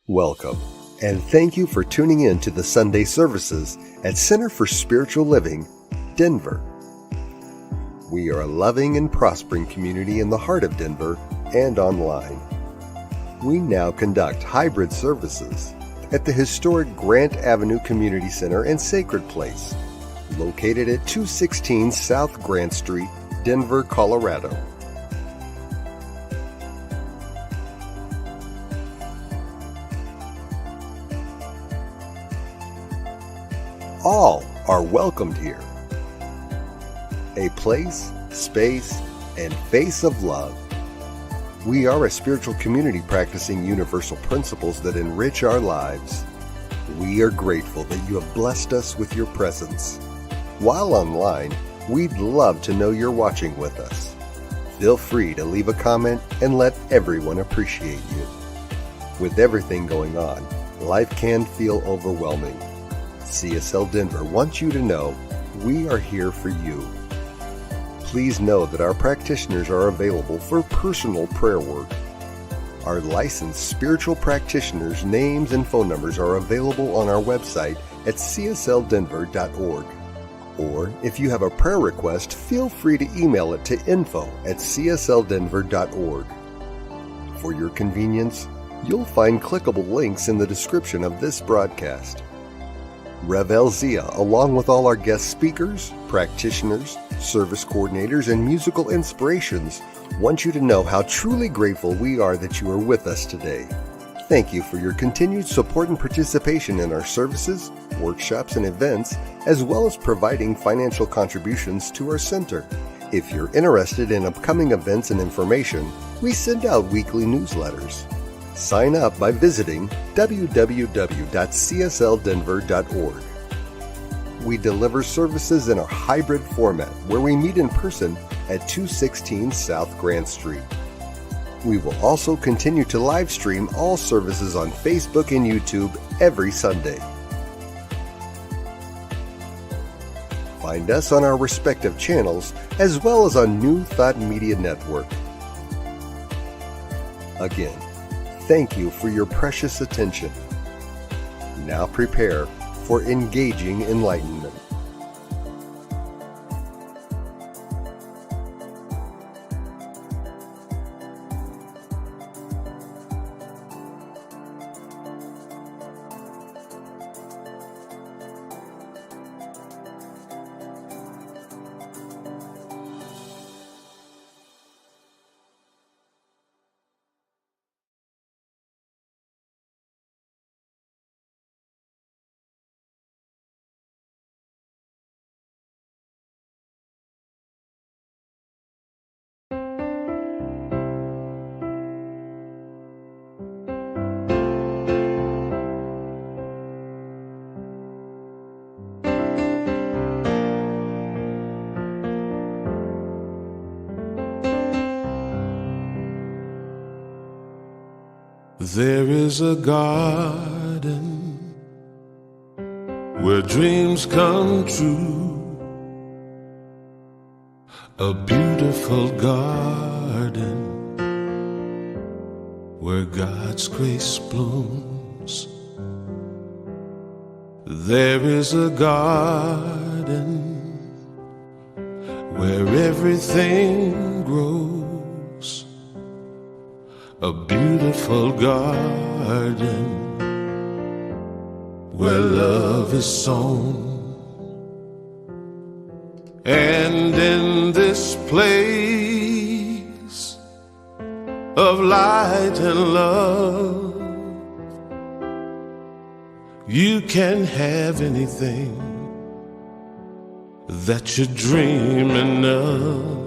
Welcome, and thank you for tuning in to the Sunday services at Center for Spiritual Living, Denver. We are a loving and prospering community in the heart of Denver and online. We now conduct hybrid services at the historic Grant Avenue Community Center and Sacred Place, located at 216 South Grant Street, Denver, Colorado. All are welcomed here. A place, space, and face of love. We are a spiritual community practicing universal principles that enrich our lives. We are grateful that you have blessed us with your presence. While online, we'd love to know you're watching with us. Feel free to leave a comment and let everyone appreciate you. With everything going on, life can feel overwhelming. CSL Denver wants you to know we are here for you. Please know that our practitioners are available for personal prayer work. Our licensed spiritual practitioners' names and phone numbers are available on our website at csldenver.org. Or if you have a prayer request, feel free to email it to info@csldenver.org. For your convenience, you'll find clickable links in the description of this broadcast. Rev. Elzia, along with all our guest speakers, practitioners, service coordinators, and musical inspirations, want you to know how truly grateful we are that you are with us today. Thank you for your continued support and participation in our services, workshops, and events, as well as providing financial contributions to our center. If you're interested in upcoming events and information, we send out weekly newsletters. Sign up by visiting www.csldenver.org. We deliver services in a hybrid format where we meet in person at 216 South Grant Street. We will also continue to live stream all services on Facebook and YouTube every Sunday. Find us on our respective channels as well as on New Thought Media Network. Again, thank you for your precious attention. Now prepare for engaging enlightenment. There is a garden where dreams come true, a beautiful garden where God's grace blooms. There is a garden where everything grows, a beautiful garden where love is sown. And in this place of light and love, you can have anything that you're dreaming of.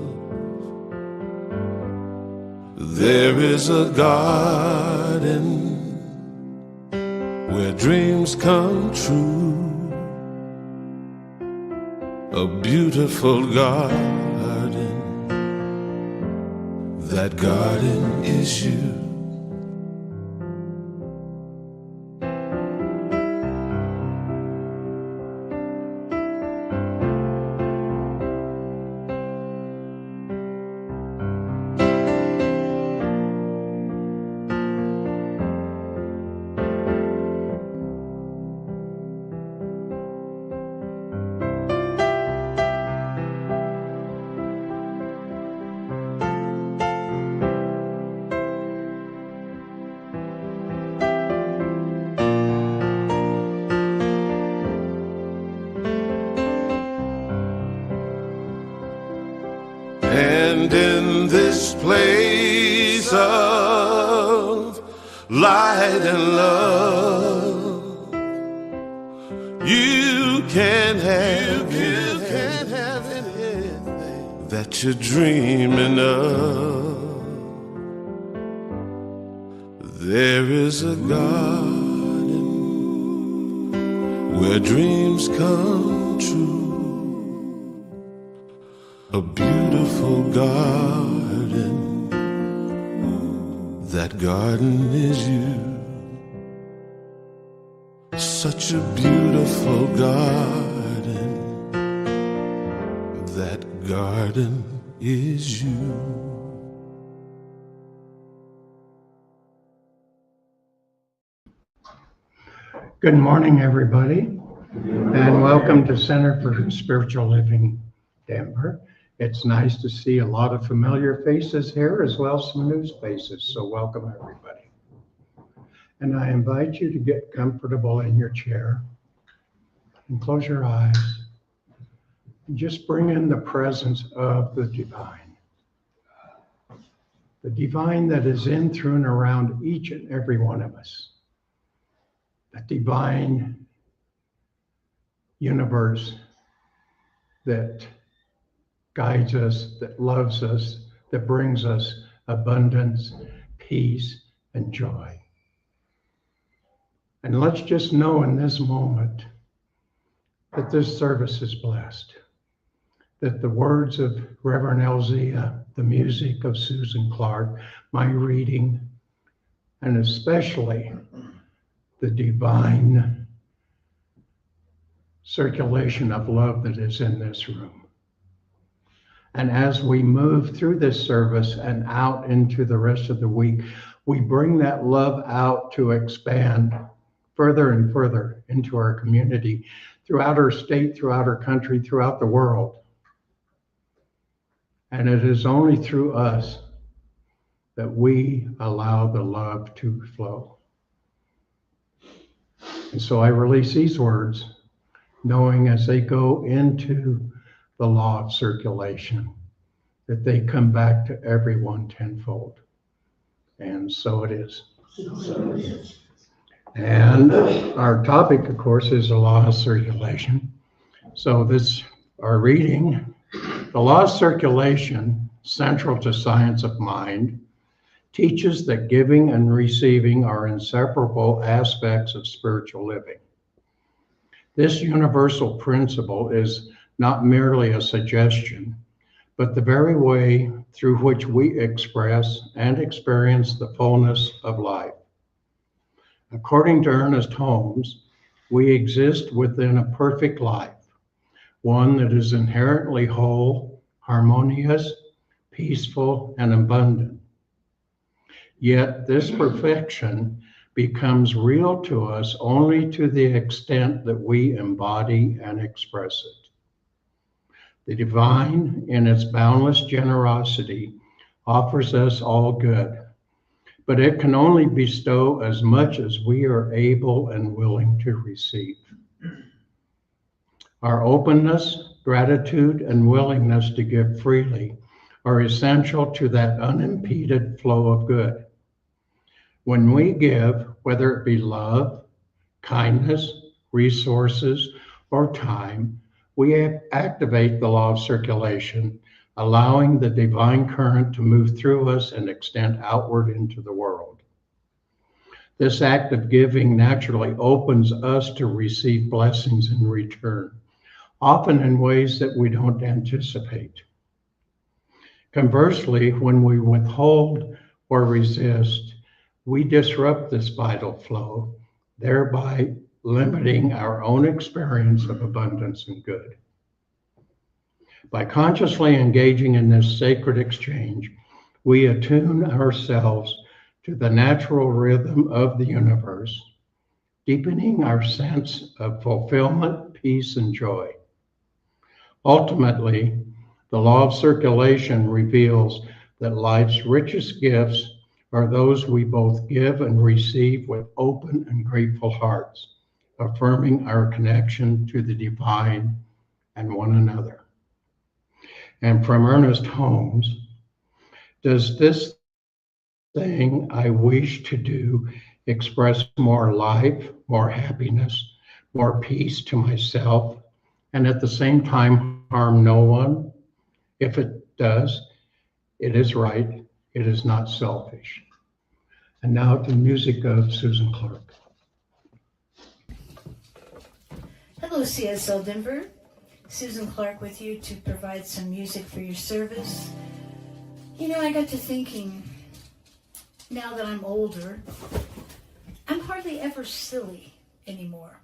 There is a garden where dreams come true, a beautiful garden. That garden is you. And in this place of light and love, you can have anything that you're dreaming of. There is a garden where dreams come true, a beautiful garden. That garden is you. Such a beautiful garden. That garden is you. Good morning, everybody, and welcome to Center for Spiritual Living, Denver. It's nice to see a lot of familiar faces here, as well as some new faces, so welcome, everybody. And I invite you to get comfortable in your chair and close your eyes and just bring in the presence of the divine. The divine that is in, through, and around each and every one of us. That divine universe that guides us, that loves us, that brings us abundance, peace, and joy. And let's just know in this moment that this service is blessed, that the words of Reverend Elzia, the music of Susan Clark, my reading, and especially the divine circulation of love that is in this room. And as we move through this service and out into the rest of the week, we bring that love out to expand further and further into our community, throughout our state, throughout our country, throughout the world. And it is only through us that we allow the love to flow. And so I release these words, knowing as they go into the law of circulation, that they come back to everyone tenfold. And so it is. And our topic, of course, is the law of circulation. So our reading, the law of circulation, central to science of mind, teaches that giving and receiving are inseparable aspects of spiritual living. This universal principle is not merely a suggestion, but the very way through which we express and experience the fullness of life. According to Ernest Holmes, we exist within a perfect life, one that is inherently whole, harmonious, peaceful, and abundant. Yet this perfection becomes real to us only to the extent that we embody and express it. The divine, in its boundless generosity, offers us all good, but it can only bestow as much as we are able and willing to receive. Our openness, gratitude, and willingness to give freely are essential to that unimpeded flow of good. When we give, whether it be love, kindness, resources, or time, we activate the law of circulation, allowing the divine current to move through us and extend outward into the world. This act of giving naturally opens us to receive blessings in return, often in ways that we don't anticipate. Conversely, when we withhold or resist, we disrupt this vital flow, thereby limiting our own experience of abundance and good. By consciously engaging in this sacred exchange, we attune ourselves to the natural rhythm of the universe, deepening our sense of fulfillment, peace, and joy. Ultimately, the law of circulation reveals that life's richest gifts are those we both give and receive with open and grateful hearts, affirming our connection to the divine and one another. And from Ernest Holmes, Does this thing I wish to do express more life, more happiness, more peace to myself, and at the same time harm no one? If it does, it is right. It is not selfish. And now the music of Susan Clark. Hello, CSL Denver. Susan Clark with you to provide some music for your service. You know, I got to thinking, now that I'm older, I'm hardly ever silly anymore.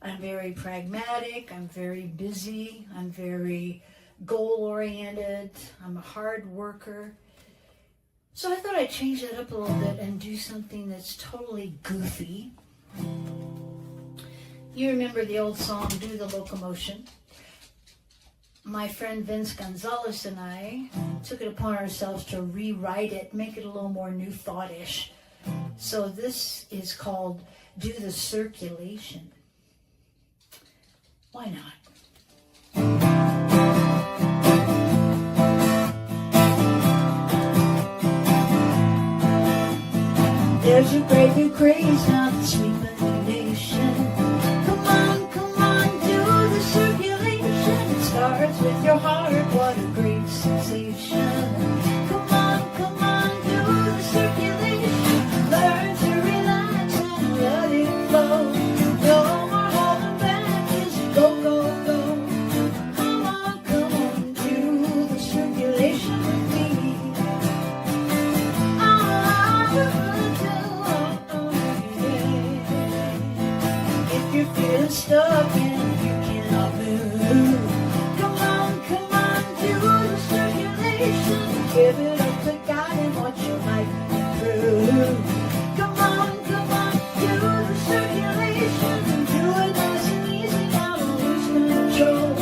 I'm very pragmatic, I'm very busy, I'm very goal-oriented, I'm a hard worker. So I thought I'd change that up a little bit and do something that's totally goofy. You remember the old song, Do the Locomotion? My friend Vince Gonzalez and I took it upon ourselves to rewrite it, make it a little more new thought-ish. So this is called Do the Circulation. Why not? There's a great new craze now that's sweeping the nation. Come on, do the circulation. It starts with your heart, what a great sensation. Come on, do the circulation. Learn to relax and let it flow. No more holding back, just go, go, go. Come on, do the circulation with me. If you're feeling stuck and you cannot move, come on, do the circulation. Give it up to God and watch your life improve. Come on, do the circulation. Do it nice and easy, now don't lose control. A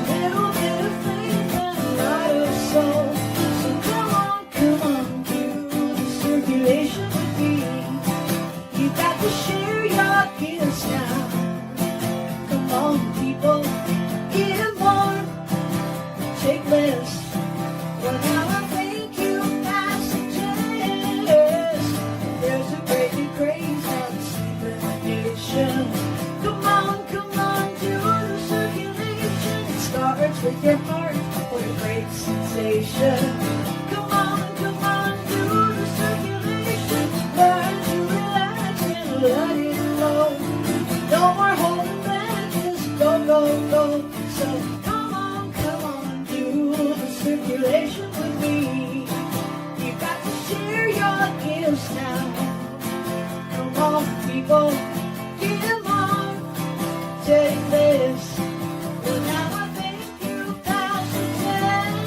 little bit of faith and a lot of soul. So come on, do the circulation with me. You got to share your gifts now. Come on, people, give more, take less. Well, now I think you pass the test. There's a great new craze now that's sweeping the nation. Come on, do the circulation. It starts with your heart, what a great sensation. Come on, do the circulation. Learn to relax and let it flow. No more holding back, just go, go, go. So come on, do the circulation with me. You got to share your gifts now. Come on, people, give more, take this. Well, now I think you pass the test.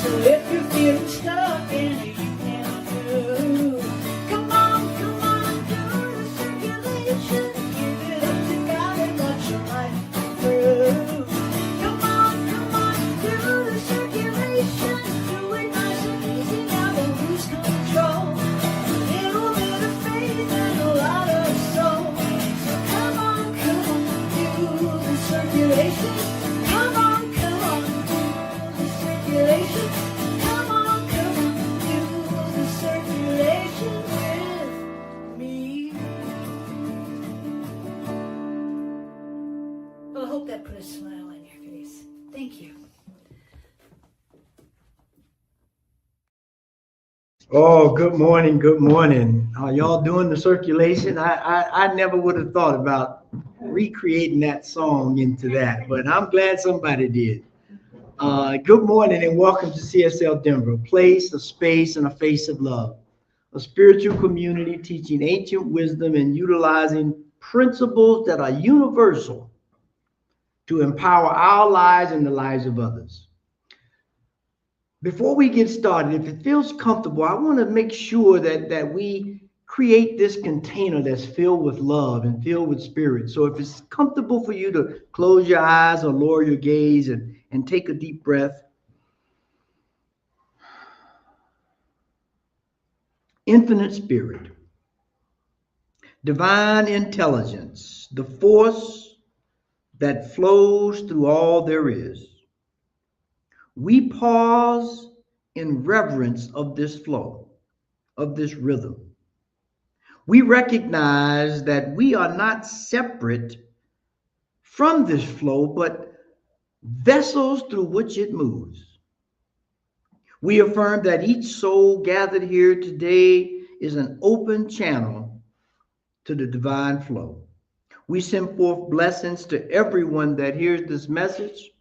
So if you're feeling stuck and you can't move, come on, do the circulation. Give it up to God and watch your life improve. Come on, do the circulation. Do it nice and easy, now don't lose control. A little bit of faith and a lot of soul. So come on, do the circulation. Come on, do the circulation. Come on, do the circulation with me. Well, I hope that put a smile on your face. Thank you. Oh, good morning. Good morning. Are y'all doing the circulation? I never would have thought about recreating that song into that, but I'm glad somebody did. Good morning and welcome to CSL Denver, a place, a space, and a face of love, a spiritual community teaching ancient wisdom and utilizing principles that are universal to empower our lives and the lives of others. Before we get started, if it feels comfortable, I want to make sure that we create this container that's filled with love and filled with spirit. So if it's comfortable for you to close your eyes or lower your gaze and take a deep breath. Infinite Spirit, divine intelligence, the force that flows through all there is. we pause in reverence of this flow, of this rhythm. We recognize that we are not separate from this flow, but vessels through which it moves. We affirm that each soul gathered here today is an open channel to the divine flow. We send forth blessings to everyone that hears this message,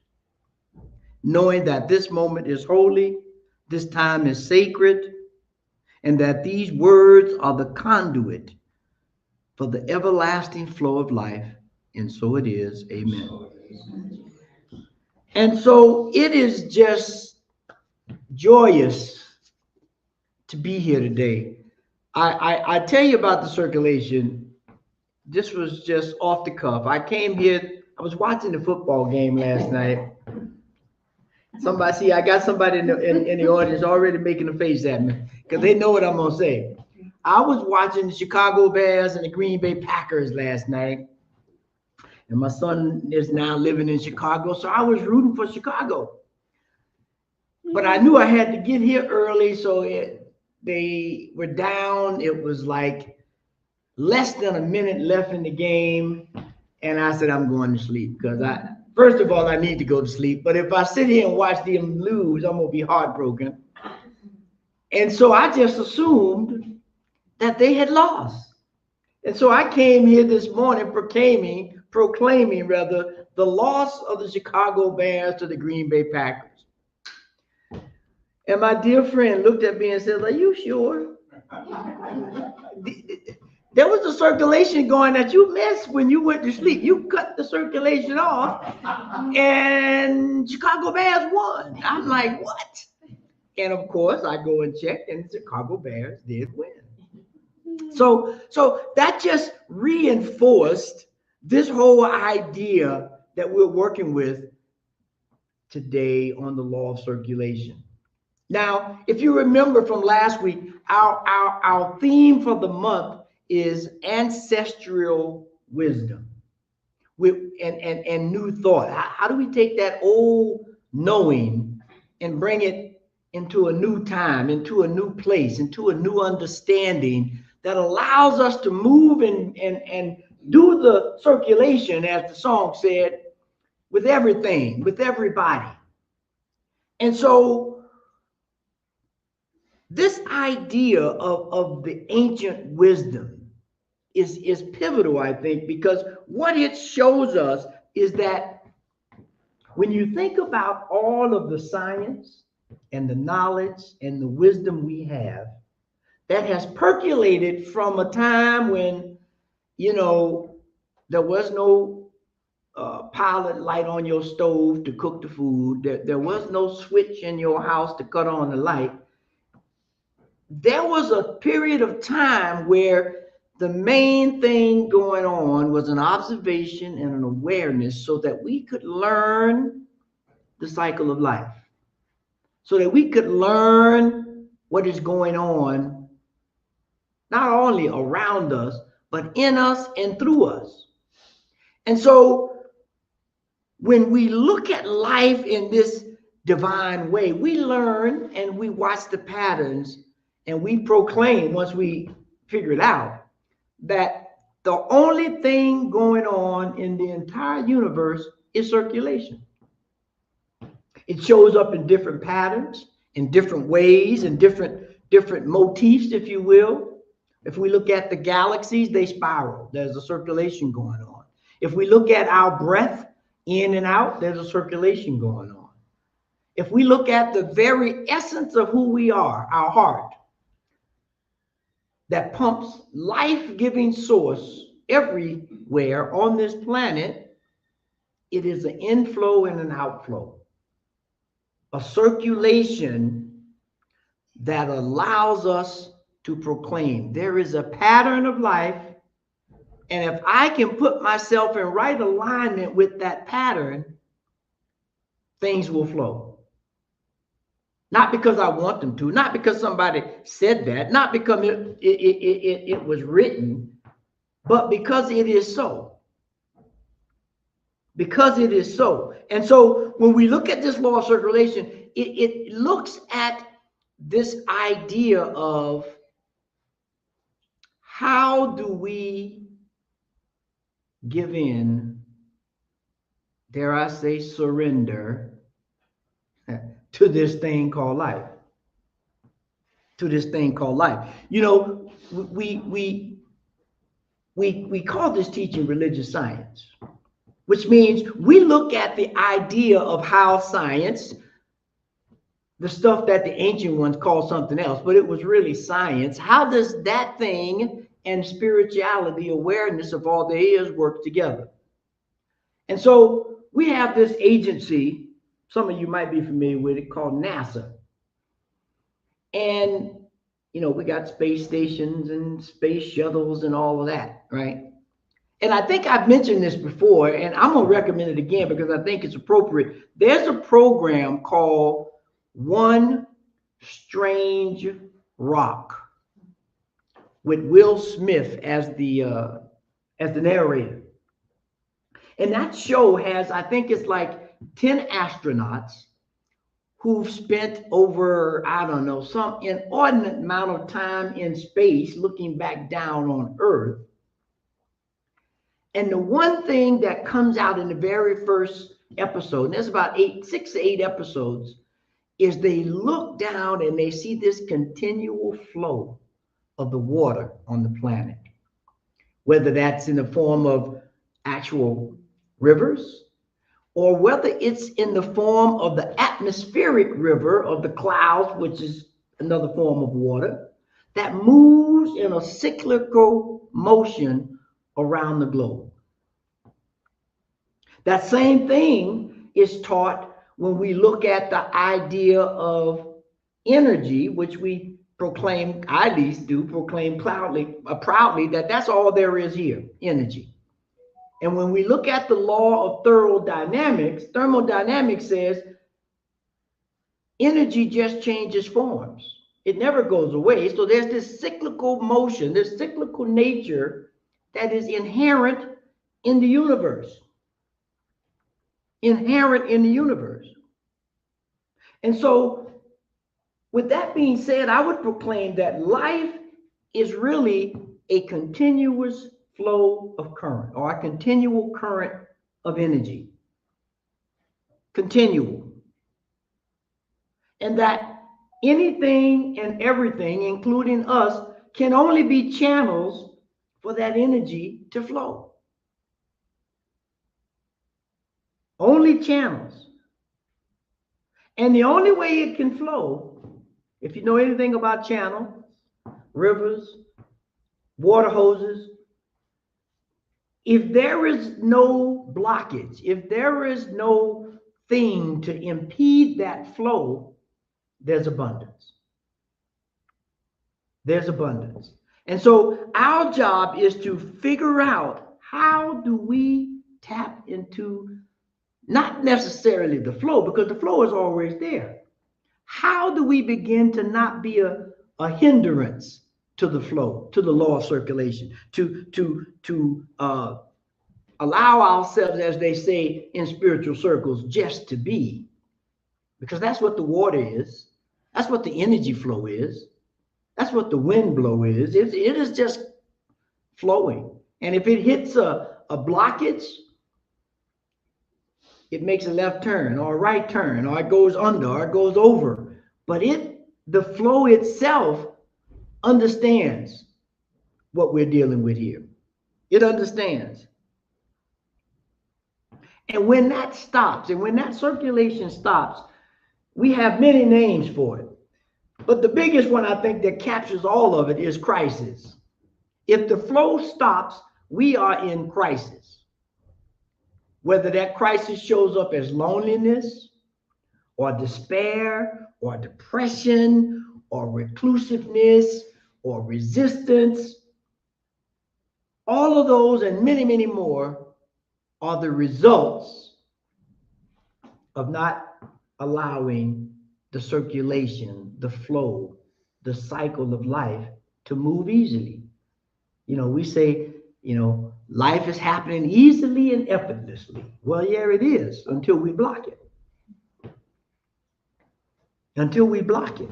knowing that this moment is holy, this time is sacred, and that these words are the conduit for the everlasting flow of life. And so it is. Amen. And so it is just joyous to be here today. I tell you about the circulation. This was just off the cuff. I came here, I was watching the football game last night. Somebody, see, I got somebody in the audience already making a face at me because they know what I'm going to say. I was watching the Chicago Bears and the Green Bay Packers last night. And my son is now living in Chicago, so I was rooting for Chicago. But I knew I had to get here early, so they were down. It was like less than a minute left in the game. And I said, I'm going to sleep because first of all, I need to go to sleep. But if I sit here and watch them lose, I'm going to be heartbroken. And so I just assumed that they had lost. And so I came here this morning proclaiming the loss of the Chicago Bears to the Green Bay Packers. And my dear friend looked at me and said, are you sure? There was a circulation going that you missed when you went to sleep. You cut the circulation off and Chicago Bears won. I'm like, what? And of course, I go and check and Chicago Bears did win. So that just reinforced this whole idea that we're working with today on the law of circulation. Now, if you remember from last week, our theme for the month is ancestral wisdom and new thought. How do we take that old knowing and bring it into a new time, into a new place, into a new understanding that allows us to move and do the circulation, as the song said, with everything, with everybody. And so this idea of the ancient wisdom is pivotal, I think, because what it shows us is that when you think about all of the science and the knowledge and the wisdom we have that has percolated from a time when, there was no pilot light on your stove to cook the food. There was no switch in your house to cut on the light. There was a period of time where the main thing going on was an observation and an awareness so that we could learn the cycle of life, so that we could learn what is going on, not only around us, but in us and through us. And so when we look at life in this divine way, we learn and we watch the patterns and we proclaim, once we figure it out, that the only thing going on in the entire universe is circulation. It shows up in different patterns, in different ways, in different motifs, if you will. If we look at the galaxies, they spiral. There's a circulation going on. If we look at our breath in and out, there's a circulation going on. If we look at the very essence of who we are, our heart, that pumps life-giving source everywhere on this planet, it is an inflow and an outflow, a circulation that allows us to proclaim there is a pattern of life, and if I can put myself in right alignment with that pattern, things will flow. Not because I want them to, not because somebody said that, not because it was written, but because it is so. because it is so. And so when we look at this law of circulation, it looks at this idea of how do we give in, dare I say, surrender to this thing called life. To this thing called life. You know, we call this teaching religious science, which means we look at the idea of how science, the stuff that the ancient ones called something else, but it was really science. How does that thing and spirituality, awareness of all there is, work together? And so we have this agency, some of you might be familiar with it, called NASA. And, you know, we got space stations and space shuttles and all of that, right? And I think I've mentioned this before, and I'm going to recommend it again because I think it's appropriate. There's a program called One Strange Rock with Will Smith as the narrator. And that show has, I think it's like 10 astronauts who've spent over, I don't know, some inordinate amount of time in space looking back down on Earth. And the one thing that comes out in the very first episode, and there's about 6 to 8 episodes, is they look down and they see this continual flow of the water on the planet, whether that's in the form of actual rivers, or whether it's in the form of the atmospheric river of the clouds, which is another form of water, that moves in a cyclical motion around the globe. That same thing is taught when we look at the idea of energy, which we proclaim, I at least do, proclaim proudly that that's all there is here, energy. And when we look at the law of thermodynamics says energy just changes forms. It never goes away. So there's this cyclical motion, this cyclical nature that is inherent in the universe. Inherent in the universe. And so with that being said, I would proclaim that life is really a continuous flow of current, or a continual current of energy. Continual. And that anything and everything, including us, can only be channels for that energy to flow. Only channels. And the only way it can flow, if you know anything about channels, rivers, water hoses, if there is no blockage, if there is no thing to impede that flow, there's abundance. There's abundance. And so our job is to figure out, how do we tap into not necessarily the flow, because the flow is always there. How do we begin to not be a hindrance to the flow, to the law of circulation, to allow ourselves, as they say in spiritual circles, just to be? Because that's what the water is. That's what the energy flow is. That's what the wind blow is. It is just flowing. And if it hits a blockage, it makes a left turn or a right turn, or it goes under, or it goes over. But the flow itself understands what we're dealing with here. It understands. And when that stops, and when that circulation stops, we have many names for it. But the biggest one, I think, that captures all of it is crisis. If the flow stops, we are in crisis. Whether that crisis shows up as loneliness, or despair, or depression, or reclusiveness, or resistance, all of those and many, many more are the results of not allowing the circulation, the flow, the cycle of life to move easily. You know, we say, you know, Life is happening easily and effortlessly. Well, yeah, it is until we block it. Until we block it.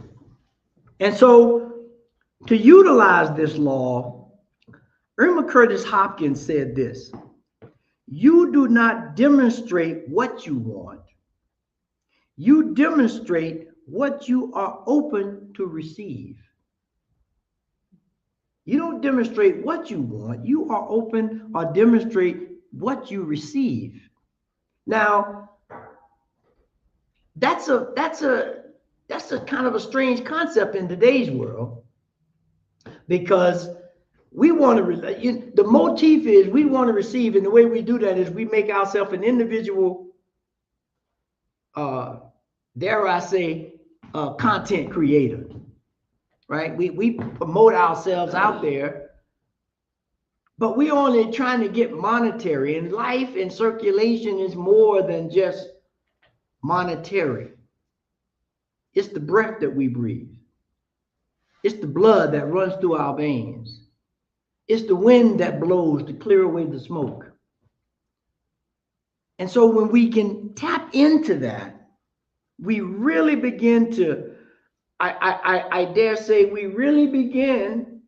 And so to utilize this law, Irma Curtis Hopkins said this: you do not demonstrate what you want. You demonstrate what you are open to receive. You don't demonstrate what you want. You are open or demonstrate what you receive. Now, that's a kind of a strange concept in today's world, because we want to, the motif is we want to receive, and the way we do that is we make ourselves an individual, dare I say, content creator, right? We promote ourselves out there, but we're only trying to get monetary, and life and circulation is more than just monetary. It's the breath that we breathe. It's the blood that runs through our veins. It's the wind that blows to clear away the smoke. And so when we can tap into that, we really begin to, I dare say, we really begin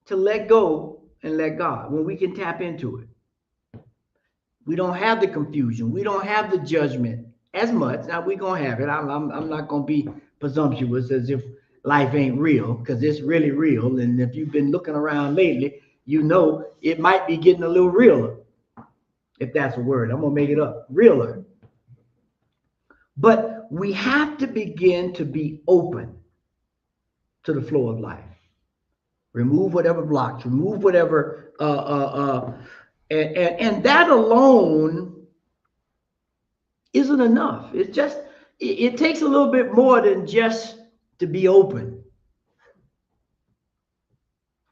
to let go and let God. When we can tap into it, we don't have the confusion. We don't have the judgment as much. Now we're going to have it. I'm not going to be presumptuous as if life ain't real, because it's really real. And if you've been looking around lately, you know it might be getting a little realer, if that's a word. I'm going to make it up. Realer. But we have to begin to be open to the flow of life. Remove whatever blocks, remove whatever, and that alone isn't enough. It's just, it takes a little bit more than just to be open,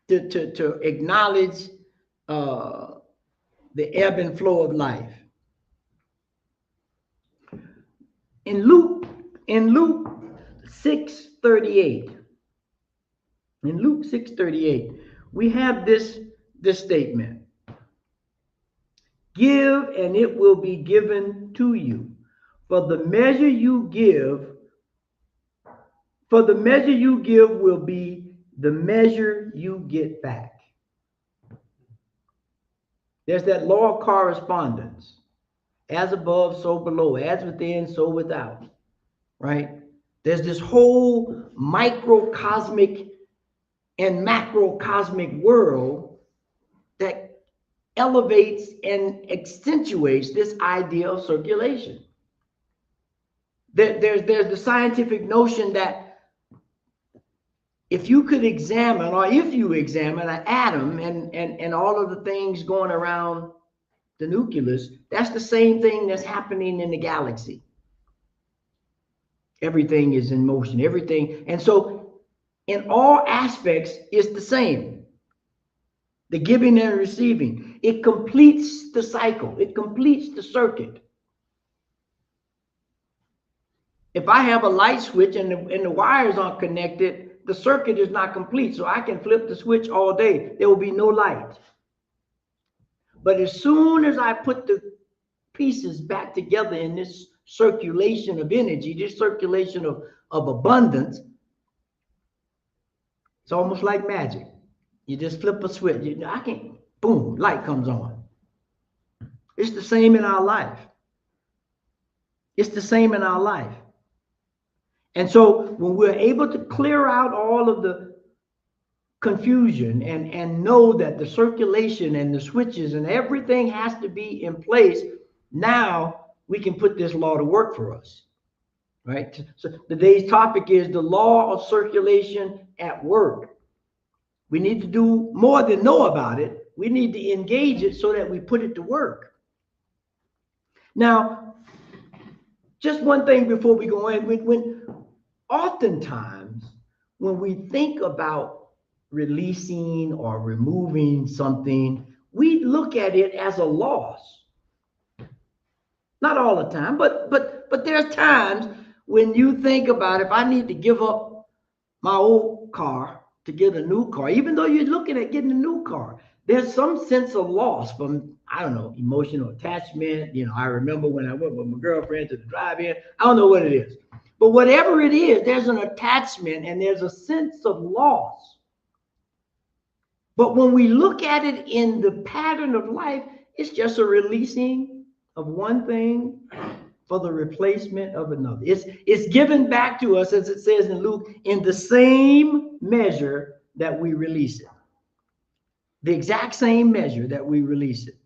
to acknowledge the ebb and flow of life. In Luke 6:38, in Luke 6:38, we have this statement: give and it will be given to you. For the measure you give will be the measure you get back. There's that law of correspondence. As above, so below. As within, so without. Right? There's this whole microcosmic and macrocosmic world that elevates and accentuates this idea of circulation. There's the scientific notion that if you could examine, or if you examine an atom and all of the things going around the nucleus, that's the same thing that's happening in the galaxy. Everything is in motion, everything. And so in all aspects, it's the same. The giving and receiving. It completes the cycle. It completes the circuit. If I have a light switch and the wires aren't connected, the circuit is not complete. So I can flip the switch all day. There will be no light. But as soon as I put the pieces back together in this circulation of energy, this circulation of abundance, it's almost like magic. You just flip a switch. I can't, boom, light comes on. It's the same in our life. It's the same in our life. And so when we're able to clear out all of the confusion and know that the circulation and the switches and everything has to be in place, now we can put this law to work for us, right? So today's topic is the law of circulation at work. We need to do more than know about it. We need to engage it so that we put it to work. Now, just one thing before we go in, oftentimes when we think about releasing or removing something, we look at it as a loss. Not all the time, but there's times when you think about, if I need to give up my old car to get a new car, even though you're looking at getting a new car, there's some sense of loss from, I don't know, emotional attachment. I remember when I went with my girlfriend to the drive-in. I don't know what it is. But whatever it is, there's an attachment and there's a sense of loss. But when we look at it in the pattern of life, it's just a releasing of one thing for the replacement of another. It's given back to us, as it says in Luke, in the same measure that we release it. The exact same measure that we release it.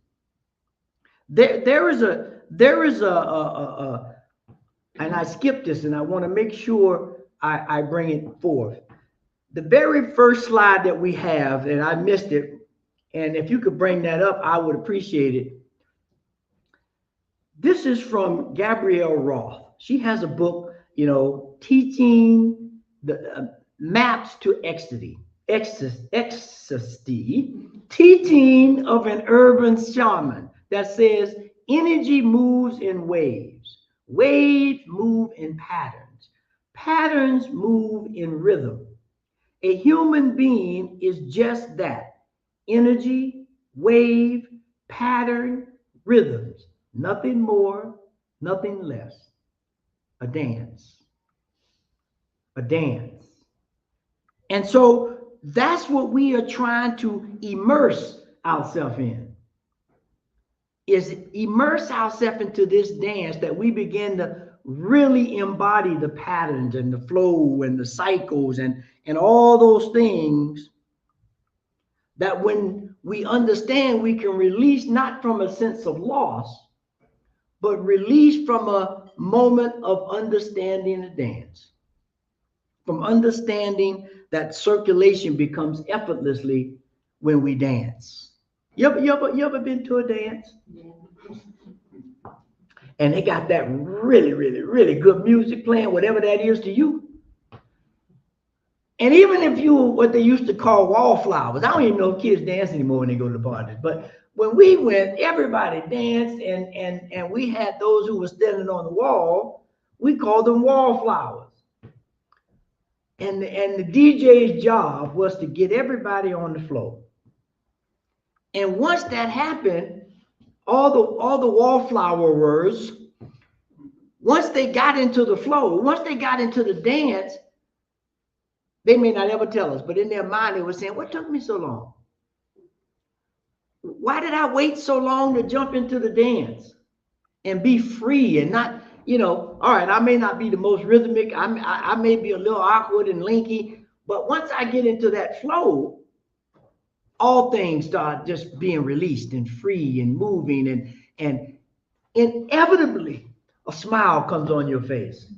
There is a and I skipped this, and I want to make sure I bring it forth. The very first slide that we have, and I missed it, and if you could bring that up, I would appreciate it. This is from Gabrielle Roth. She has a book, teaching the maps to ecstasy, teaching of an urban shaman that says energy moves in waves. Waves move in patterns. Patterns move in rhythm. A human being is just that. Energy, wave, pattern, rhythms. Nothing more, nothing less. A dance. A dance. And so that's what we are trying to immerse ourselves in. Is immerse ourselves into this dance that we begin to really embody the patterns and the flow and the cycles and all those things that when we understand, we can release not from a sense of loss, but release from a moment of understanding the dance. From understanding that circulation becomes effortlessly when we dance. You ever been to a dance? Yeah. And they got that really, really, really good music playing, whatever that is to you. And even if you were what they used to call wallflowers, I don't even know if kids dance anymore when they go to the parties, but when we went, everybody danced, and we had those who were standing on the wall. We called them wallflowers. And the DJ's job was to get everybody on the floor. And once that happened, all the wallflowerers, once they got into the flow, once they got into the dance, they may not ever tell us, but in their mind they were saying, "What took me so long? Why did I wait so long to jump into the dance and be free and not, all right, I may not be the most rhythmic, I may be a little awkward and linky, but once I get into that flow, all things start just being released and free and moving, and inevitably a smile comes on your face.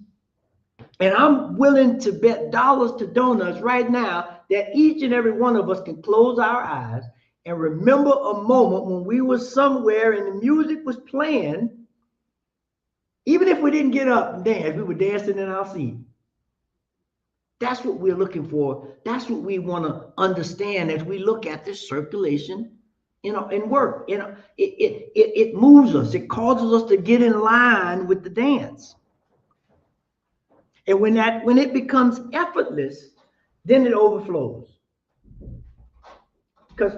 And I'm willing to bet dollars to donuts right now that each and every one of us can close our eyes and remember a moment when we were somewhere and the music was playing. Even if we didn't get up and dance, we were dancing in our seat. That's what we're looking for. That's what we want to understand as we look at this circulation, in work. It moves us. It causes us to get in line with the dance. And when it becomes effortless, then it overflows. Because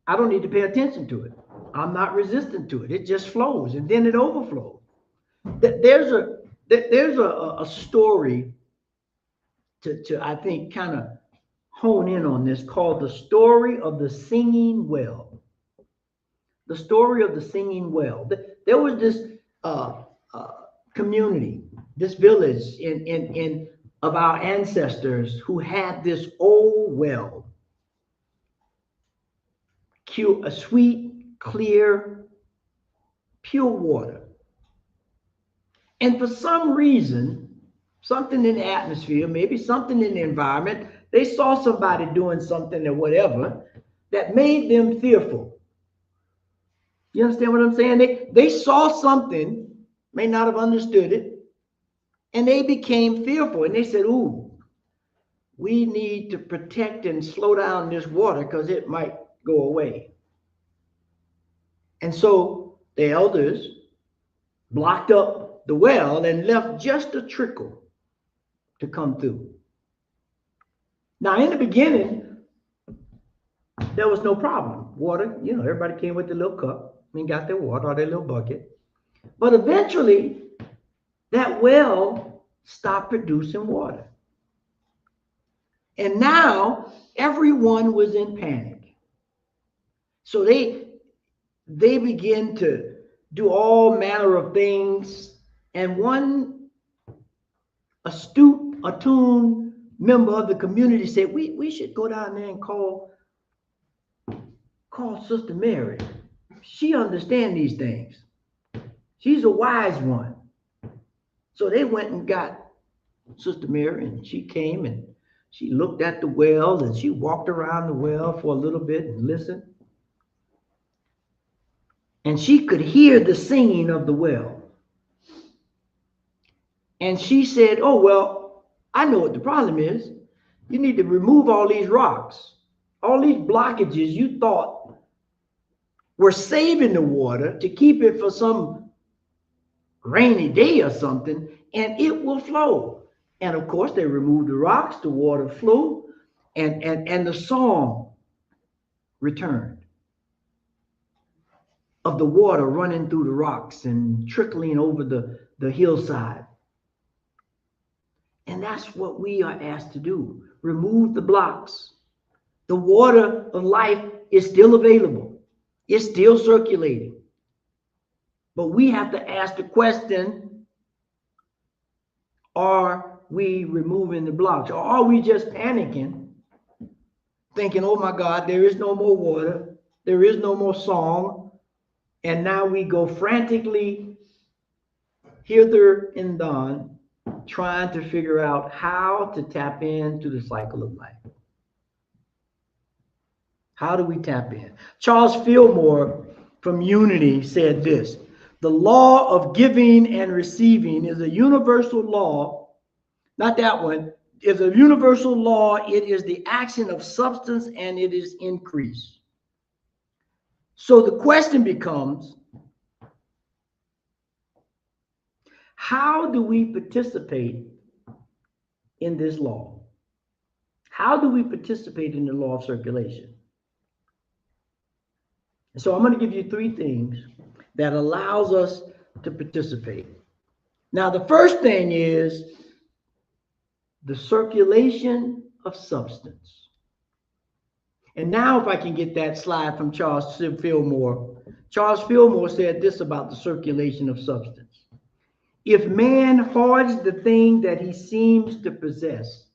I don't need to pay attention to it. I'm not resistant to it. It just flows, and then it overflows. There's a story to I think kind of hone in on this, called the story of the singing well. The story of the singing well. There was this community, this village in of our ancestors who had this old well, a sweet, clear, pure water. And for some reason, something in the atmosphere, maybe something in the environment, they saw somebody doing something or whatever that made them fearful. You understand what I'm saying? They saw something, may not have understood it, and they became fearful. And they said, "Ooh, we need to protect and slow down this water because it might go away." And so the elders blocked up the well and left just a trickle to come through. Now, in the beginning, there was no problem. Water, everybody came with their little cup and got their water or their little bucket. But eventually, that well stopped producing water. And now everyone was in panic. So they began to do all manner of things. And one astute, attuned member of the community said, we should go down there and call Sister Mary. She understands these things. She's a wise one. So they went and got Sister Mary, and she came and she looked at the well, and she walked around the well for a little bit and listened. And she could hear the singing of the well. And she said, oh, well, I know what the problem is. You need to remove all these rocks, all these blockages you thought were saving the water to keep it for some rainy day or something, and it will flow. And of course, they removed the rocks, the water flew, and the song returned of the water running through the rocks and trickling over the hillside. And that's what we are asked to do. Remove the blocks. The water of life is still available. It's still circulating. But we have to ask the question, are we removing the blocks? Or are we just panicking, thinking, oh my God, there is no more water, there is no more song, and now we go frantically hither and thon, trying to figure out how to tap into the cycle of life. How do we tap in? Charles Fillmore from Unity said this: the law of giving and receiving is a universal law. Not that one. It's a universal law. It is the action of substance and it is increase. So the question becomes, how do we participate in this law? How do we participate in the law of circulation? And so I'm going to give you 3 things that allows us to participate. Now, the first thing is the circulation of substance. And now if I can get that slide from Charles Fillmore. Charles Fillmore said this about the circulation of substance. If man hoards the thing that he seems to possess,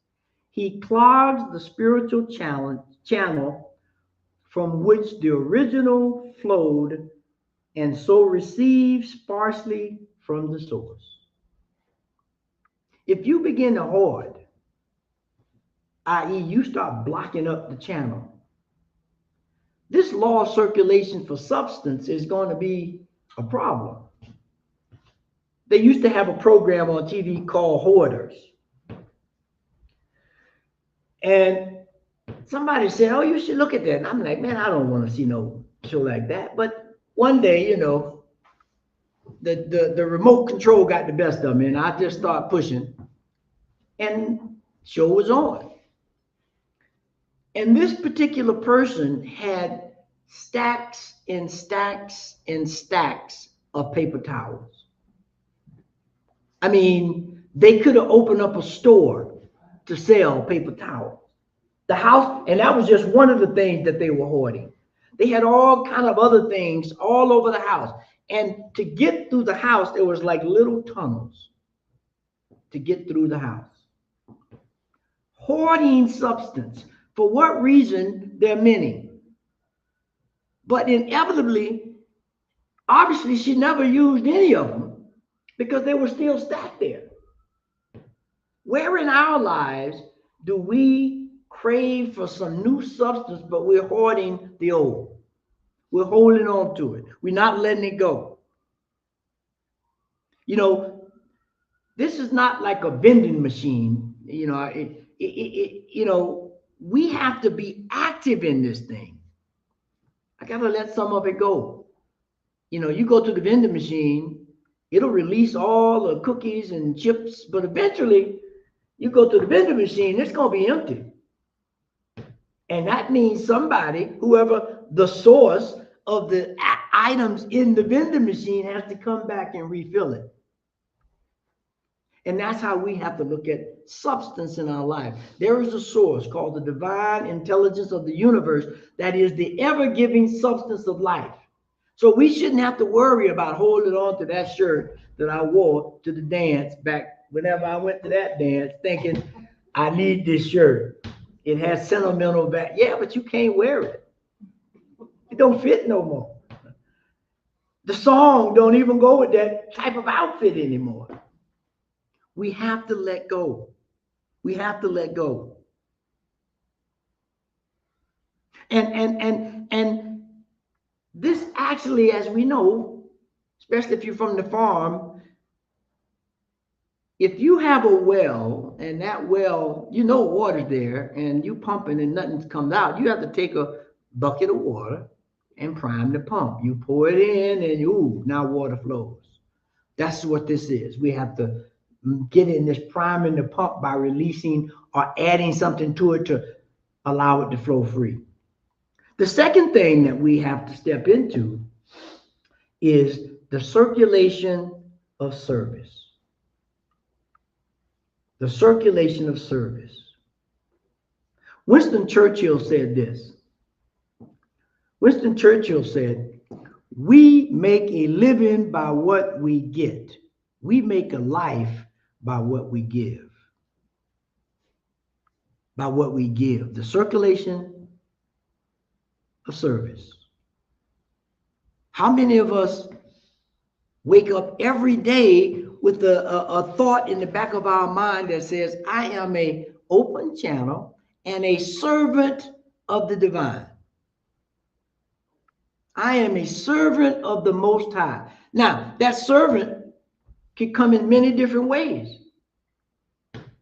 he clogs the spiritual channel from which the original flowed, and so receives sparsely from the source. If you begin to hoard, i.e., you start blocking up the channel, this law of circulation for substance is going to be a problem. They used to have a program on TV called Hoarders. And somebody said, oh, you should look at that. And I'm like, man, I don't want to see no show like that. But one day, the remote control got the best of me, and I just started pushing, and show was on. And this particular person had stacks and stacks and stacks of paper towels. I mean, they could have opened up a store to sell paper towels. The house, and that was just one of the things that they were hoarding. They had all kind of other things all over the house. And to get through the house, there was like little tunnels to get through the house. Hoarding substance. For what reason? There are many. But inevitably, obviously, she never used any of them because they were still stacked there. Where in our lives do we crave for some new substance, but we're hoarding the old? We're holding on to it. We're not letting it go. This is not like a vending machine. We have to be active in this thing. I got to let some of it go. You go to the vending machine, it'll release all the cookies and chips, but eventually you go to the vending machine, it's going to be empty. And that means somebody, whoever the source of the items in the vending machine, has to come back and refill it. And that's how we have to look at substance in our life. There is a source called the divine intelligence of the universe that is the ever-giving substance of life. So we shouldn't have to worry about holding on to that shirt that I wore to the dance back whenever I went to that dance, thinking, I need this shirt. It has sentimental value. Yeah, but you can't wear it. It don't fit no more. The song don't even go with that type of outfit anymore. We have to let go. We have to let go. And this actually, as we know, especially if you're from the farm, if you have a well and that well, you know water's there and you pumping and nothing comes out, you have to take a bucket of water and prime the pump. You pour it in and ooh, now water flows. That's what this is. We have to get in this priming the pump by releasing or adding something to it to allow it to flow free. The second thing that we have to step into is the circulation of service. The circulation of service. Winston Churchill said this. Winston Churchill said, we make a living by what we get. We make a life by what we give. By what we give. The circulation of service. How many of us wake up every day with a thought in the back of our mind that says, I am an open channel and a servant of the divine. I am a servant of the Most High. Now, that servant can come in many different ways.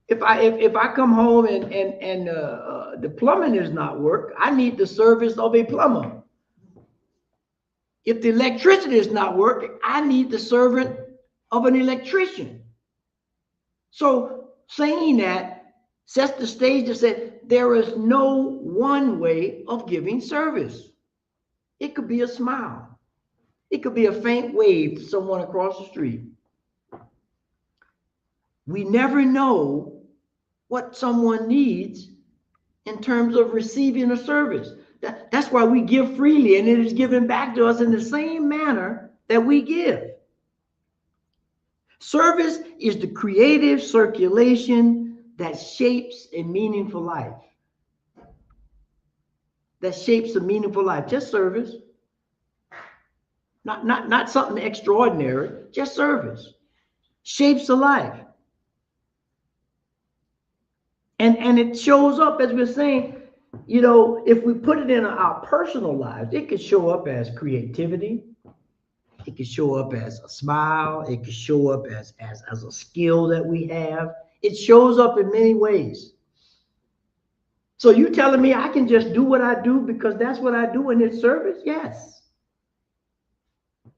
If I come home and the plumbing is not work, I need the service of a plumber. If the electricity is not working, I need the servant of an electrician. So saying that sets the stage to say there is no one way of giving service. It could be a smile. It could be a faint wave to someone across the street. We never know what someone needs in terms of receiving a service. That's why we give freely, and it is given back to us in the same manner that we give. Service is the creative circulation that shapes a meaningful life. That shapes a meaningful life. Just service. Not something extraordinary, just service. Shapes a life. And it shows up, as we're saying, you know, if we put it in our personal lives, it could show up as creativity. It could show up as a smile. It could show up as a skill that we have. It shows up in many ways. So you telling me I can just do what I do because that's what I do in this service? Yes.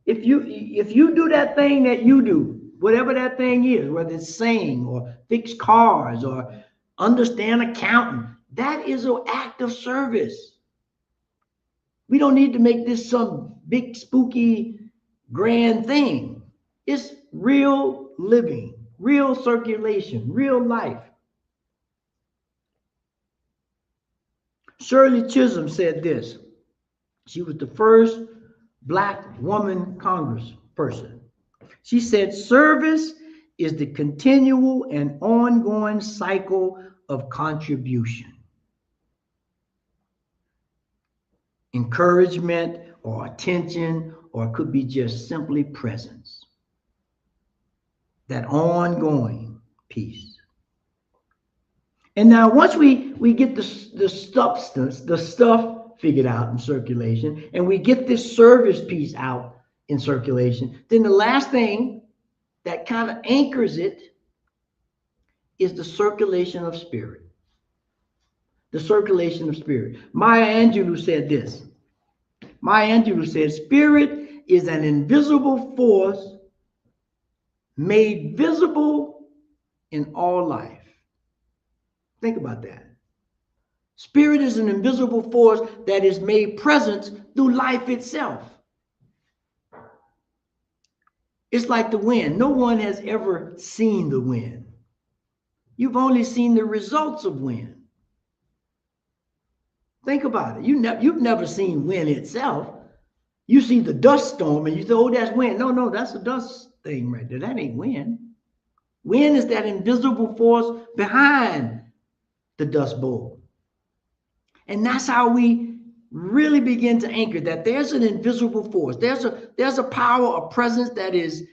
If you do that thing that you do, whatever that thing is, whether it's sing or fix cars or understand accounting, that is an act of service. We don't need to make this some big, spooky, grand thing. It's real living, real circulation, real life. Shirley Chisholm said this. She was the first Black woman congressperson. She said, service is the continual and ongoing cycle of contribution, encouragement, or attention, or it could be just simply presence. That ongoing piece. And now once we get the substance, the stuff figured out in circulation, and we get this service piece out in circulation, then the last thing that kind of anchors it is the circulation of spirit. The circulation of spirit. Maya Angelou said this. Maya Angelou said, spirit is an invisible force made visible in all life. Think about that. Spirit is an invisible force that is made present through life itself. It's like the wind. No one has ever seen the wind. You've only seen the results of wind. Think about it. You've never seen wind itself. You see the dust storm and you say, oh, that's wind. No, that's a dust thing right there. That ain't wind. Wind is that invisible force behind the dust bowl. And that's how we really begin to anchor that there's an invisible force. There's a power, a presence that is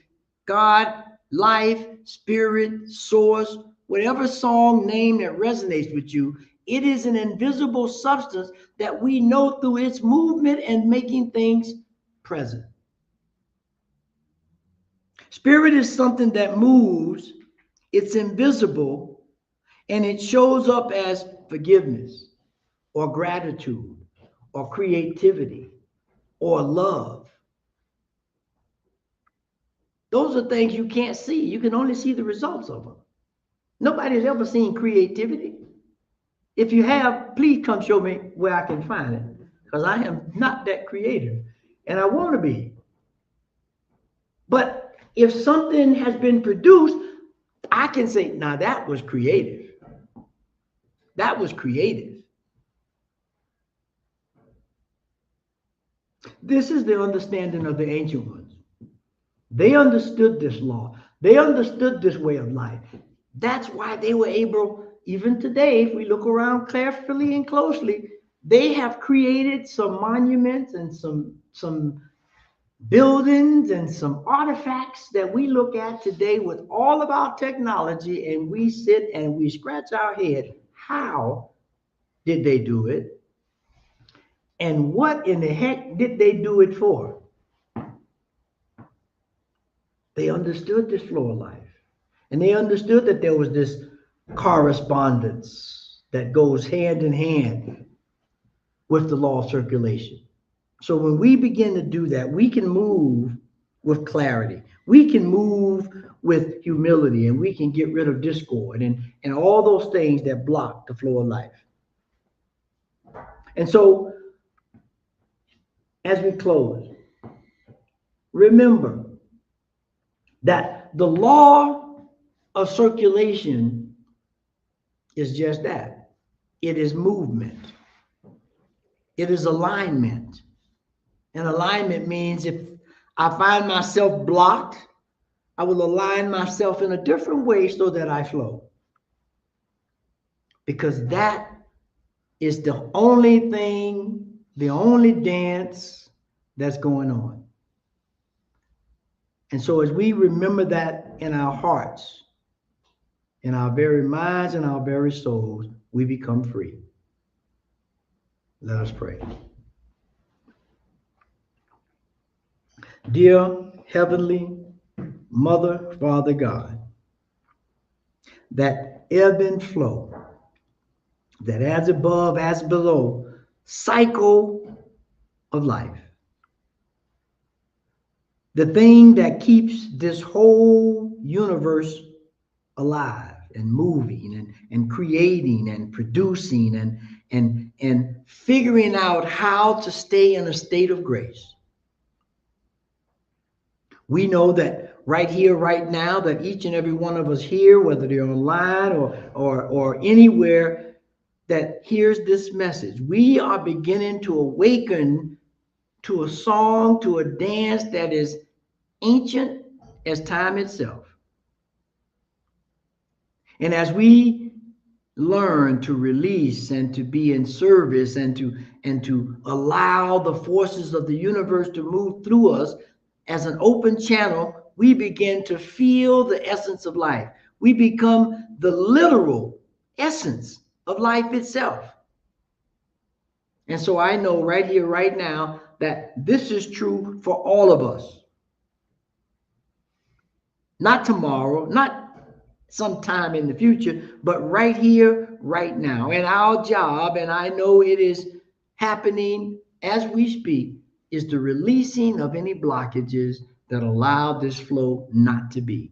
God, life, spirit, source, whatever song name that resonates with you. It is an invisible substance that we know through its movement and making things present. Spirit is something that moves, it's invisible, and it shows up as forgiveness or gratitude or creativity or love. Those are things you can't see. You can only see the results of them. Nobody's ever seen creativity. If you have, please come show me where I can find it, because I am not that creative, and I want to be. But if something has been produced, I can say, now that was creative. That was creative. This is the understanding of the ancient ones. They understood this law. They understood this way of life. That's why they were able, even today, if we look around carefully and closely, they have created some monuments and some buildings and some artifacts that we look at today with all of our technology, and we sit and we scratch our head. How did they do it? And what in the heck did they do it for? They understood this flow of life. And they understood that there was this correspondence that goes hand in hand with the law of circulation. So when we begin to do that, we can move with clarity. We can move with humility, and we can get rid of discord and all those things that block the flow of life. And so as we close, remember that the law of circulation is just that. It is movement. It is alignment. And alignment means if I find myself blocked, I will align myself in a different way so that I flow. Because that is the only thing, the only dance that's going on. And so as we remember that in our hearts, in our very minds and our very souls, we become free. Let us pray. Dear Heavenly Mother, Father God, that ebb and flow, that as above, as below, cycle of life, the thing that keeps this whole universe alive and moving and creating and producing and figuring out how to stay in a state of grace. We know that right here, right now, that each and every one of us here, whether they're online or anywhere that hears this message, we are beginning to awaken to a song, to a dance that is ancient as time itself. And as we learn to release and to be in service and to allow the forces of the universe to move through us as an open channel, we begin to feel the essence of life. We become the literal essence of life itself. And so I know right here, right now, that this is true for all of us. Not tomorrow, not sometime in the future, but right here, right now. And our job, and I know it is happening as we speak, is the releasing of any blockages that allow this flow not to be.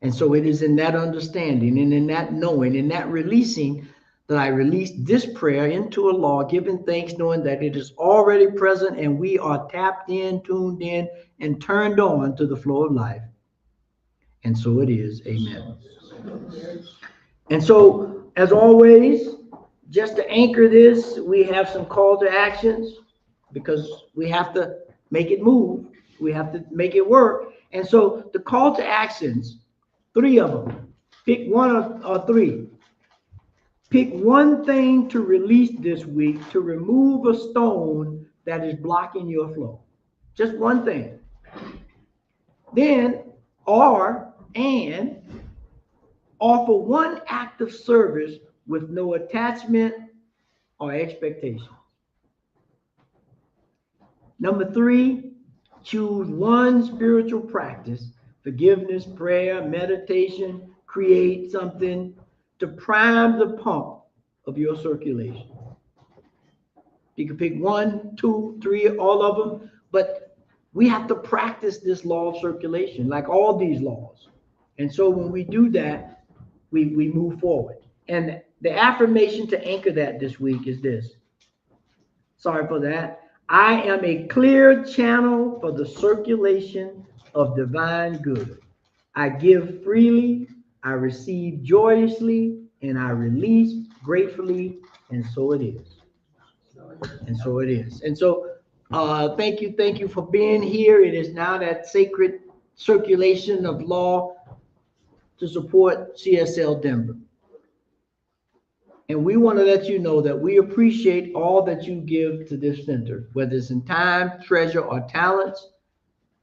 And so it is in that understanding and in that knowing, in that releasing, that I release this prayer into a law, giving thanks, knowing that it is already present and we are tapped in, tuned in, and turned on to the flow of life. And so it is. Amen. And so, as always, just to anchor this, we have some call to actions because we have to make it move. We have to make it work. And so the call to actions, 3 of them. Pick one or 3. Pick one thing to release this week to remove a stone that is blocking your flow. Just one thing. Then, and offer one act of service with no attachment or expectation. Number 3, choose one spiritual practice, forgiveness, prayer, meditation, create something to prime the pump of your circulation. You can pick 1, 2, 3, all of them, but we have to practice this law of circulation, like all these laws. And so when we do that, we move forward. And the affirmation to anchor that this week is this. Sorry for that. I am a clear channel for the circulation of divine good. I give freely, I receive joyously, and I release gratefully, and so it is. And so it is. And so thank you for being here. It is now that sacred circulation of law to support CSL Denver. And we want to let you know that we appreciate all that you give to this center, whether it's in time, treasure, or talents.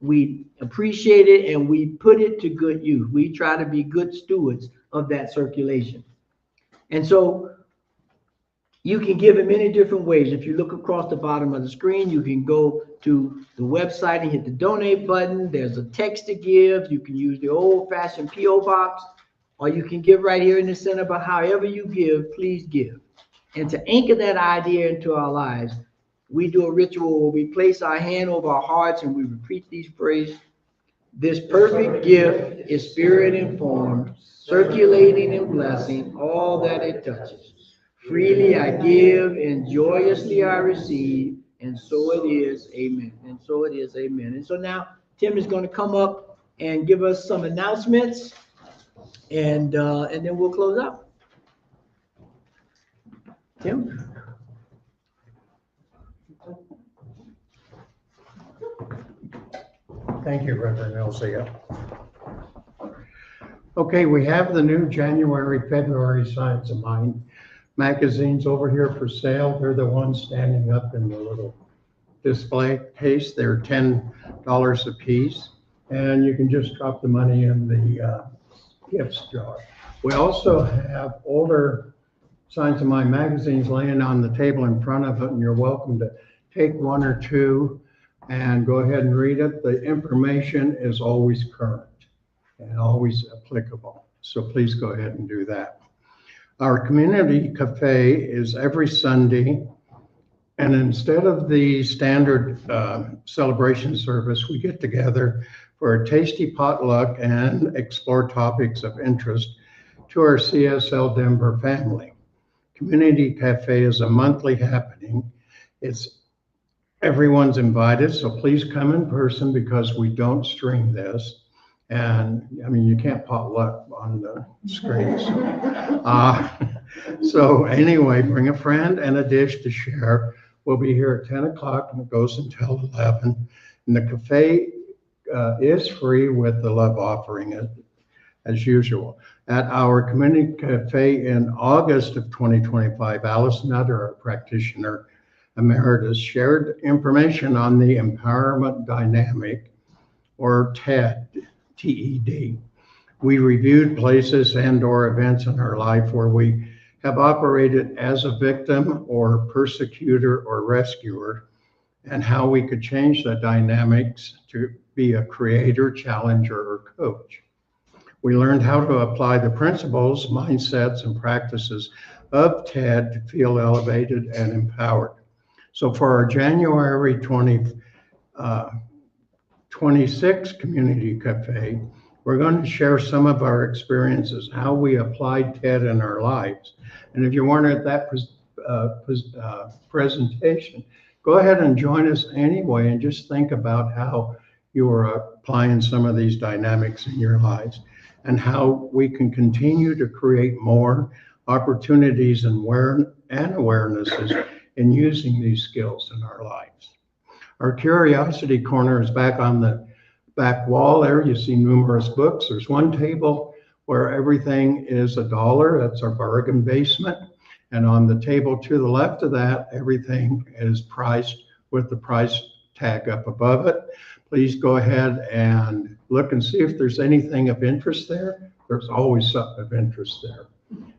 We appreciate it and we put it to good use. We try to be good stewards of that circulation. And so you can give in many different ways. If you look across the bottom of the screen, you can go to the website and hit the donate button. There's a text to give. You can use the old-fashioned P.O. box, or you can give right here in the center. But however you give, please give. And to anchor that idea into our lives, we do a ritual where we place our hand over our hearts and we repeat these phrases. This perfect gift is spirit-informed, circulating and blessing all that it touches. Freely I give and joyously I receive, and so it is, amen. And so it is, amen. And so now Tim is going to come up and give us some announcements, and then we'll close out. Tim? Thank you, Reverend Elzia. Okay, we have the new January, February Science of Mind magazines over here for sale. They're the ones standing up in the little display case. They're $10 a piece, and you can just drop the money in the gifts jar. We also have older Science of Mind magazines laying on the table in front of it, and you're welcome to take 1 or 2 and go ahead and read it. The information is always current and always applicable, so please go ahead and do that. Our community cafe is every Sunday, and instead of the standard celebration service, we get together for a tasty potluck and explore topics of interest to our CSL Denver family. Community cafe is a monthly happening. Everyone's invited, so please come in person because we don't stream this. And I mean, you can't potluck on the screens. So anyway, bring a friend and a dish to share. We'll be here at 10 o'clock and it goes until 11. And the cafe is free with the love offering as usual. At our community cafe in August of 2025, Alice Nutter, a practitioner emeritus, shared information on the empowerment dynamic, or TED. TED. We reviewed places and/or events in our life where we have operated as a victim or persecutor or rescuer, and how we could change the dynamics to be a creator, challenger, or coach. We learned how to apply the principles, mindsets, and practices of TED to feel elevated and empowered. So for our January 26 Community Cafe, We're going to share some of our experiences, how we applied TED in our lives. And if you weren't at that presentation, go ahead and join us anyway and just think about how you are applying some of these dynamics in your lives and how we can continue to create more opportunities and awarenesses in using these skills in our lives. Our Curiosity Corner is back on the back wall there. You see numerous books. There's one table where everything is $1. That's our bargain basement. And on the table to the left of that, everything is priced with the price tag up above it. Please go ahead and look and see if there's anything of interest there. There's always something of interest there.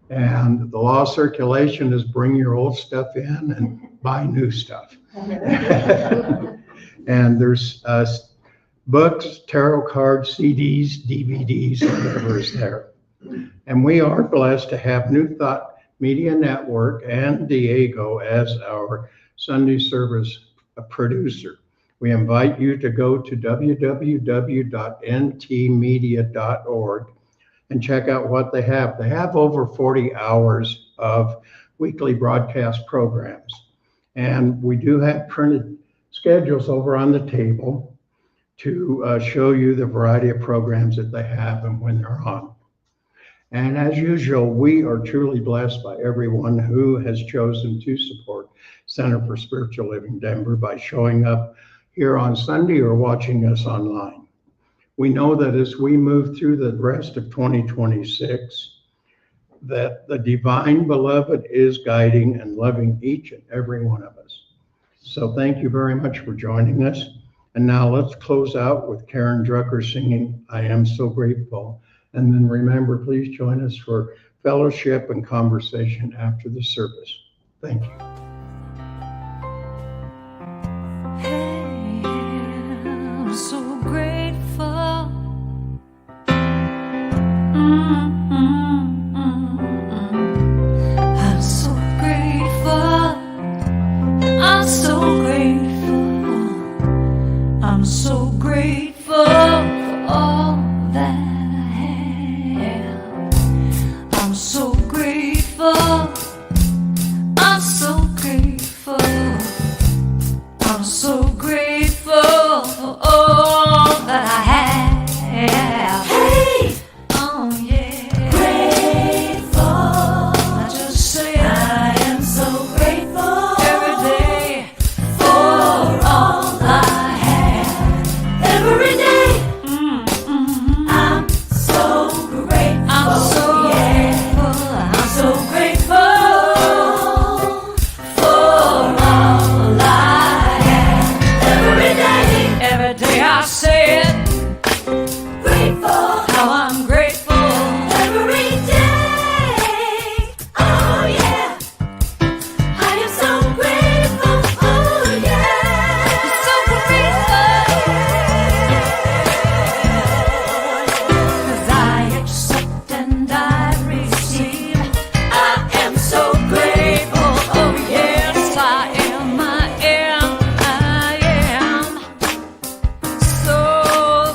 And the law of circulation is bring your old stuff in and buy new stuff. And there's books, tarot cards, CDs, DVDs, whatever is there. And we are blessed to have New Thought Media Network and Diego as our Sunday service producer. We invite you to go to www.ntmedia.org and check out what they have. They have over 40 hours of weekly broadcast programs. And we do have printed schedules over on the table to show you the variety of programs that they have and when they're on. And as usual, we are truly blessed by everyone who has chosen to support Center for Spiritual Living Denver by showing up here on Sunday or watching us online. We know that as we move through the rest of 2026, that the divine beloved is guiding and loving each and every one of us. So thank you very much for joining us. And now let's close out with Karen Drucker singing, I Am So Grateful. And then remember, please join us for fellowship and conversation after the service. Thank you. Hey, I'm so grateful. I'm so grateful. I'm so grateful. I'm so grateful for all that I have. I'm so grateful. I'm so grateful. I'm so grateful for all that I have. Hey! Oh yeah. Grateful. I just say I am so grateful every day for all I have. Every day. I'm so grateful. I'm so grateful. I'm so grateful for all I have. Every day I say it. Grateful. How I'm grateful. Every day. Oh yeah. I am so grateful. Oh yeah. So grateful. 'Cause I accept and I receive. I am so grateful. Oh yes, I am. I am. I am so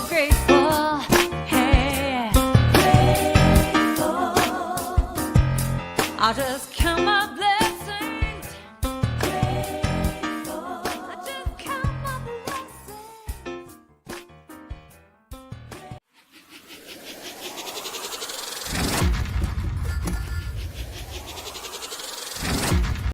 grateful. Hey, grateful. I just come up